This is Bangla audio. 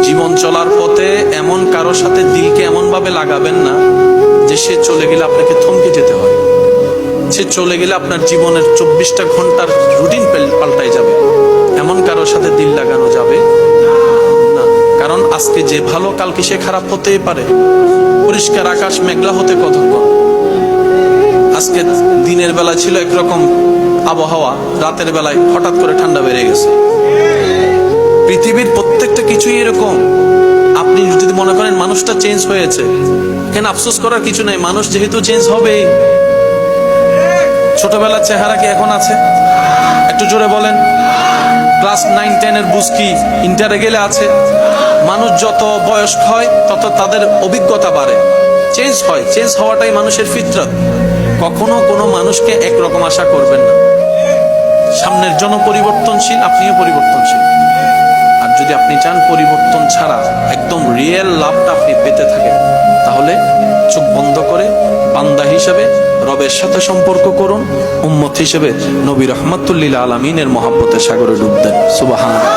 জীবন চলার পথে এমন কারো সাথে দিলকে এমন ভাবে লাগাবেন না যে সে চলে গেলে আপনাকে থমকে যেতে হয়। সে চলে গেলে আপনার জীবনের 24টা ঘন্টার রুটিন পাল্টাই যাবে। এমন কারোর সাথে দিল লাগানো যাবে না, কারণ আজকে যে ভালো কালকে সে খারাপ হতেই পারে। পরিষ্কার আকাশ মেঘলা হতে কতক্ষণ। আজকে দিনের বেলা ছিল একরকম আবহাওয়া, রাতের বেলায় হঠাৎ করে ঠান্ডা বেড়ে গেছে। পৃথিবীর প্রত্যেকটা কিছুই এরকম। আপনি যদি মনে করেন মানুষটা চেঞ্জ হয়েছে, এখানে আফসোস করার কিছু নাই। মানুষ যেহেতু চেঞ্জ হবেই। ছোটবেলার চেহারা কি এখন আছে? একটু জোরে বলেন। ক্লাস 9-10 এর বুঝকি ইন্টারে গেলে আছে। মানুষ যত বয়স্ক হয় তত তাদের অভিজ্ঞতা বাড়ে, চেঞ্জ হয়। চেঞ্জ হওয়াটাই মানুষের ফিতরত। কখনো কোনো মানুষকে একরকম আশা করবেন না। সামনের জন পরিবর্তনশীল, আপনিও পরিবর্তনশীল। আর যদি আপনি চান পরিবর্তন ছাড়া একদম রিয়েল লাভটা আপনি পেতে থাকেন, তাহলে চোখ বন্ধ করে বান্দা হিসেবে রবের সাথে সম্পর্ক করুন, উম্মত হিসেবে নবী রাহমাতুল লিল আলামিনের মহব্বতের সাগরে ডুব দেন। সুবহানাল্লাহ।